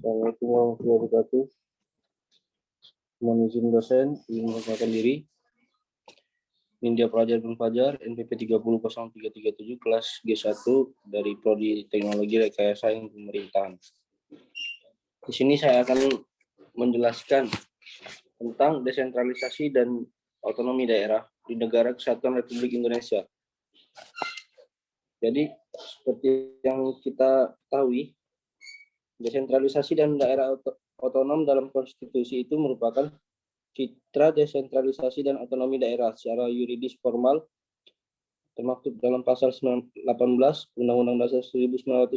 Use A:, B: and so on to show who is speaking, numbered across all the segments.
A: Assalamualaikum warahmatullahi wabarakatuh. Mohon izin dosen, ingin memperkenalkan diri. Nindya Prajar bin Fajar, NPP 300337, kelas G1 dari Prodi Teknologi Rekayasa Sains Pemerintahan. Di sini saya akan menjelaskan tentang desentralisasi dan otonomi daerah di Negara Kesatuan Republik Indonesia. Jadi, seperti yang kita ketahui, desentralisasi dan daerah otonom dalam konstitusi itu merupakan citra desentralisasi dan otonomi daerah secara yuridis formal termaktub dalam pasal 18 Undang-Undang Dasar 1945.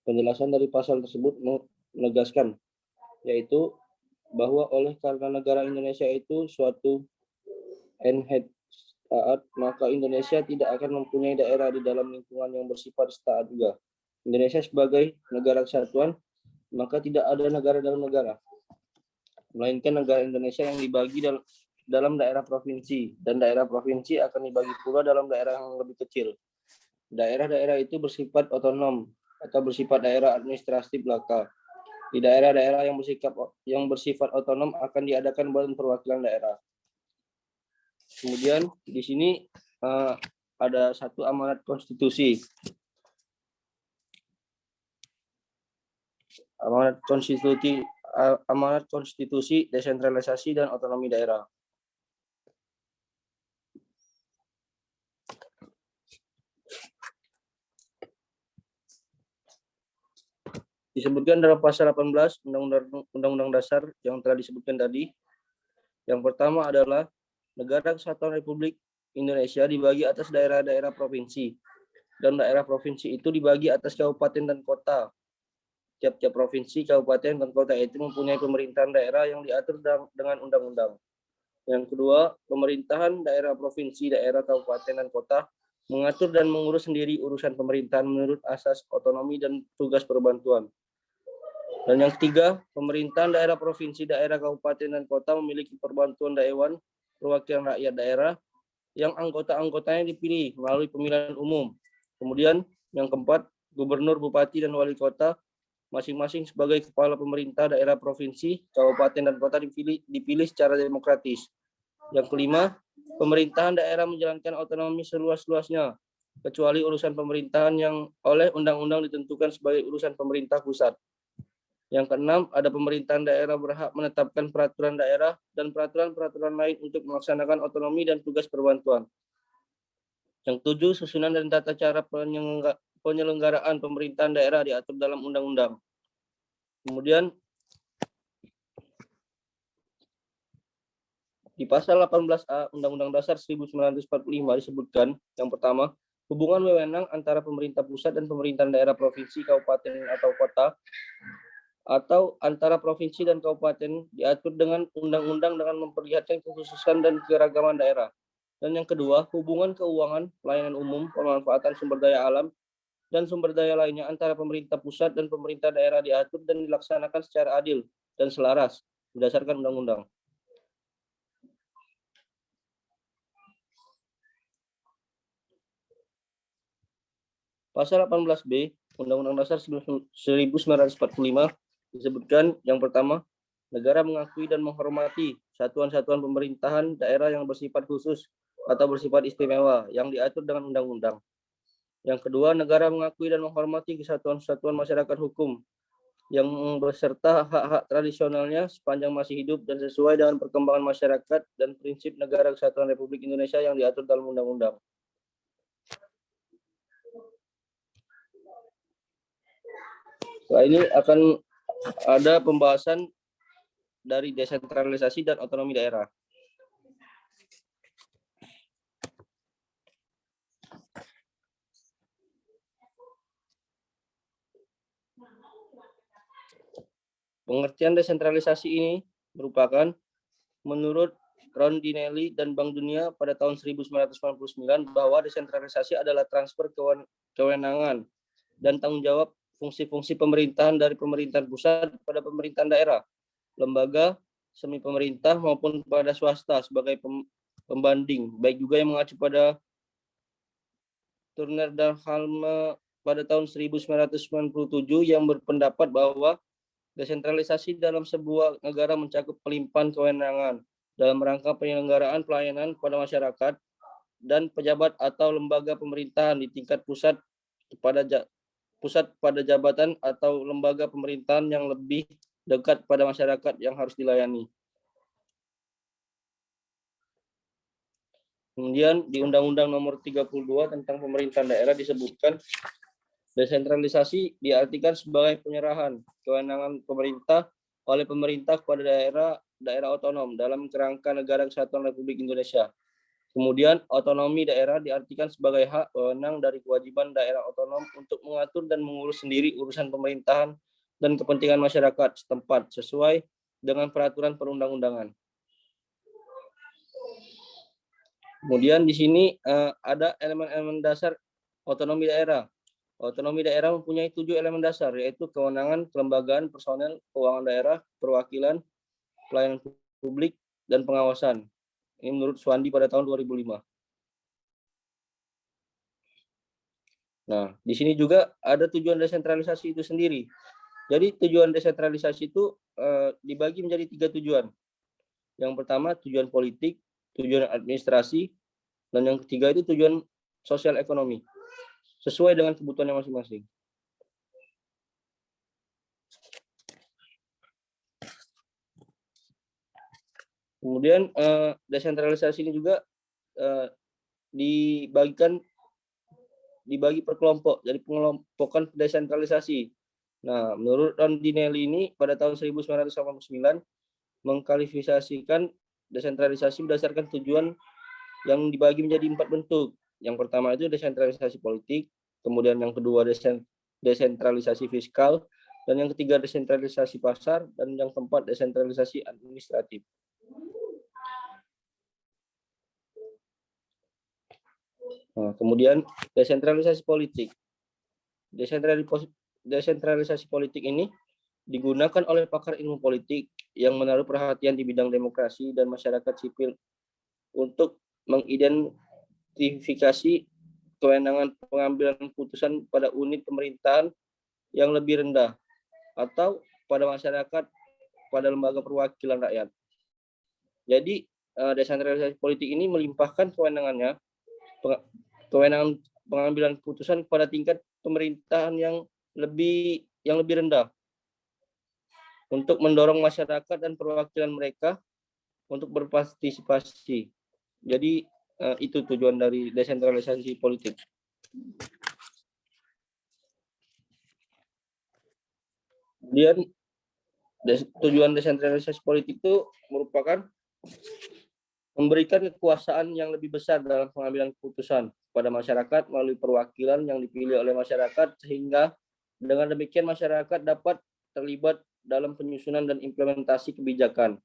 A: Penjelasan dari pasal tersebut menegaskan yaitu bahwa oleh karena negara Indonesia itu suatu enhed taat, maka Indonesia tidak akan mempunyai daerah di dalam lingkungan yang bersifat taat juga. Indonesia sebagai negara kesatuan, maka tidak ada negara dalam negara, melainkan negara Indonesia yang dibagi dalam daerah provinsi, dan daerah provinsi akan dibagi pula dalam daerah yang lebih kecil. Daerah-daerah itu bersifat otonom atau bersifat daerah administratif belaka. Di daerah-daerah yang bersifat otonom akan diadakan badan perwakilan daerah. Kemudian di sini ada satu amanat konstitusi. Amanat konstitusi desentralisasi dan otonomi daerah. Disebutkan dalam pasal 18 Undang-Undang Dasar yang telah disebutkan tadi. Yang pertama adalah Negara Kesatuan Republik Indonesia dibagi atas daerah-daerah provinsi, dan daerah provinsi itu dibagi atas kabupaten dan kota. Tiap-tiap provinsi, kabupaten, dan kota itu mempunyai pemerintahan daerah yang diatur dengan undang-undang. Yang kedua, pemerintahan daerah provinsi, daerah, kabupaten, dan kota mengatur dan mengurus sendiri urusan pemerintahan menurut asas otonomi dan tugas perbantuan. Dan yang ketiga, pemerintahan daerah provinsi, daerah, kabupaten, dan kota memiliki perbantuan Dewan Perwakilan Rakyat Daerah yang anggota-anggotanya dipilih melalui pemilihan umum. Kemudian yang keempat, gubernur, bupati, dan wali kota masing-masing sebagai kepala pemerintah daerah provinsi, kabupaten, dan kota dipilih secara demokratis. Yang kelima, pemerintahan daerah menjalankan otonomi seluas-luasnya, kecuali urusan pemerintahan yang oleh undang-undang ditentukan sebagai urusan pemerintah pusat. Yang keenam, ada pemerintahan daerah berhak menetapkan peraturan daerah dan peraturan-peraturan lain untuk melaksanakan otonomi dan tugas perbantuan. Yang tujuh, susunan dan tata cara penyelenggaraan pemerintahan daerah diatur dalam undang-undang. Kemudian di pasal 18A Undang-Undang Dasar 1945 disebutkan yang pertama, hubungan wewenang antara pemerintah pusat dan pemerintahan daerah provinsi, kabupaten, atau kota, atau antara provinsi dan kabupaten diatur dengan undang-undang dengan memperlihatkan kekhususan dan keragaman daerah. Dan yang kedua, hubungan keuangan, pelayanan umum, pemanfaatan sumber daya alam, dan sumber daya lainnya antara pemerintah pusat dan pemerintah daerah diatur dan dilaksanakan secara adil dan selaras berdasarkan undang-undang. Pasal 18B Undang-Undang Dasar 1945 disebutkan yang pertama, negara mengakui dan menghormati satuan-satuan pemerintahan daerah yang bersifat khusus atau bersifat istimewa yang diatur dengan undang-undang. Yang kedua, negara mengakui dan menghormati kesatuan-kesatuan masyarakat hukum yang beserta hak-hak tradisionalnya sepanjang masih hidup dan sesuai dengan perkembangan masyarakat dan prinsip Negara Kesatuan Republik Indonesia yang diatur dalam undang-undang. Setelah ini akan ada pembahasan dari desentralisasi dan otonomi daerah. Pengertian desentralisasi ini merupakan menurut Rondinelli dan Bank Dunia pada tahun 1999 bahwa desentralisasi adalah transfer kewenangan dan tanggung jawab fungsi-fungsi pemerintahan dari pemerintahan pusat pada pemerintahan daerah, lembaga semi pemerintah maupun pada swasta sebagai pembanding, baik juga yang mengacu pada Turner dan Halme pada tahun 1997 yang berpendapat bahwa Desentralisasi dalam sebuah negara mencakup pelimpahan kewenangan dalam rangka penyelenggaraan pelayanan kepada masyarakat dan pejabat atau lembaga pemerintahan di tingkat pusat pada jabatan atau lembaga pemerintahan yang lebih dekat pada masyarakat yang harus dilayani. Kemudian di Undang-Undang Nomor 32 tentang Pemerintahan Daerah disebutkan desentralisasi diartikan sebagai penyerahan kewenangan pemerintah oleh pemerintah kepada daerah otonom dalam kerangka Negara Kesatuan Republik Indonesia. Kemudian otonomi daerah diartikan sebagai hak wewenang dari kewajiban daerah otonom untuk mengatur dan mengurus sendiri urusan pemerintahan dan kepentingan masyarakat setempat sesuai dengan peraturan perundang-undangan. Kemudian di sini ada elemen-elemen dasar otonomi daerah. Otonomi daerah mempunyai 7 elemen dasar, yaitu kewenangan, kelembagaan, personel, keuangan daerah, perwakilan, pelayanan publik, dan pengawasan. Ini menurut Suwandi pada tahun 2005. Nah, di sini juga ada tujuan desentralisasi itu sendiri. Jadi tujuan desentralisasi itu dibagi menjadi 3 tujuan. Yang pertama tujuan politik, tujuan administrasi, dan yang ketiga itu tujuan sosial ekonomi. Sesuai dengan kebutuhannya masing-masing. Kemudian desentralisasi ini juga dibagi per kelompok, jadi pengelompokan desentralisasi. Nah, menurut Rondinelli ini pada tahun 1989 mengkalifikasikan desentralisasi berdasarkan tujuan yang dibagi menjadi 4 bentuk. Yang pertama itu desentralisasi politik, kemudian yang kedua desentralisasi fiskal, dan yang ketiga desentralisasi pasar, dan yang keempat desentralisasi administratif. Nah, kemudian desentralisasi politik. Desentralisasi politik ini digunakan oleh pakar ilmu politik yang menaruh perhatian di bidang demokrasi dan masyarakat sipil untuk mengidentifikasi kewenangan pengambilan keputusan pada unit pemerintahan yang lebih rendah atau pada masyarakat pada lembaga perwakilan rakyat. Jadi desentralisasi politik ini melimpahkan kewenangan pengambilan keputusan pada tingkat pemerintahan yang lebih rendah untuk mendorong masyarakat dan perwakilan mereka untuk berpartisipasi. Jadi itu tujuan dari desentralisasi politik. Kemudian tujuan desentralisasi politik itu merupakan memberikan kekuasaan yang lebih besar dalam pengambilan keputusan pada masyarakat melalui perwakilan yang dipilih oleh masyarakat, sehingga dengan demikian masyarakat dapat terlibat dalam penyusunan dan implementasi kebijakan.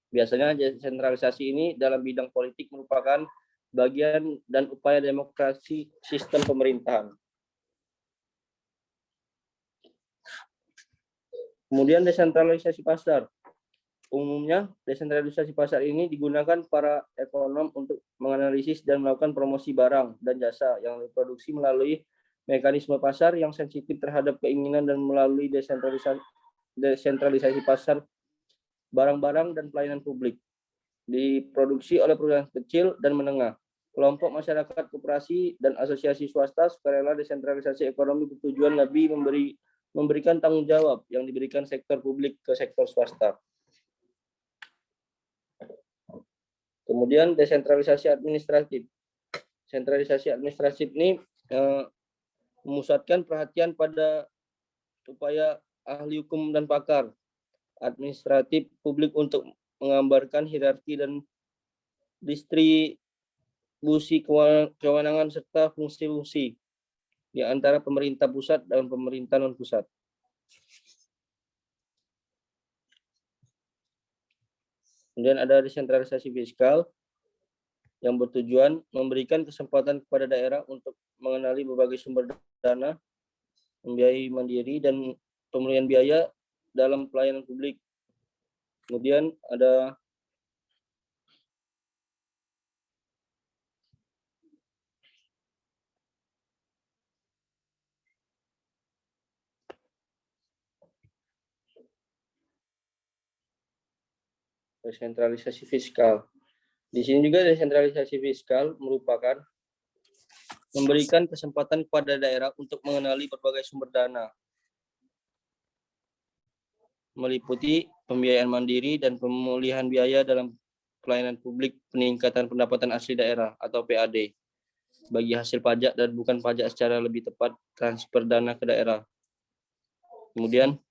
A: Biasanya desentralisasi ini dalam bidang politik merupakan bagian dan upaya demokrasi sistem pemerintahan. Kemudian desentralisasi pasar. Umumnya desentralisasi pasar ini digunakan para ekonom untuk menganalisis dan melakukan promosi barang dan jasa yang diproduksi melalui mekanisme pasar yang sensitif terhadap keinginan, dan melalui desentralisasi pasar barang-barang dan pelayanan publik diproduksi oleh perusahaan kecil dan menengah, kelompok masyarakat, koperasi, dan asosiasi swasta. Sukarela desentralisasi ekonomi bertujuan lebih memberikan tanggung jawab yang diberikan sektor publik ke sektor swasta. Kemudian desentralisasi administratif. Sentralisasi administratif ini memusatkan perhatian pada upaya ahli hukum dan pakar administratif publik untuk menggambarkan hierarki dan distribusi kewenangan serta fungsi-fungsi di antara pemerintah pusat dan pemerintah non-pusat. Kemudian ada desentralisasi fiskal yang bertujuan memberikan kesempatan kepada daerah untuk mengenali berbagai sumber dana, membiayai mandiri, dan pemulihan biaya dalam pelayanan publik. Kemudian ada Desentralisasi fiskal. Di sini juga desentralisasi fiskal merupakan memberikan kesempatan kepada daerah untuk mengenali berbagai sumber dana, meliputi pembiayaan mandiri dan pemulihan biaya dalam pelayanan publik, peningkatan pendapatan asli daerah atau PAD, bagi hasil pajak dan bukan pajak secara lebih tepat, transfer dana ke daerah. Kemudian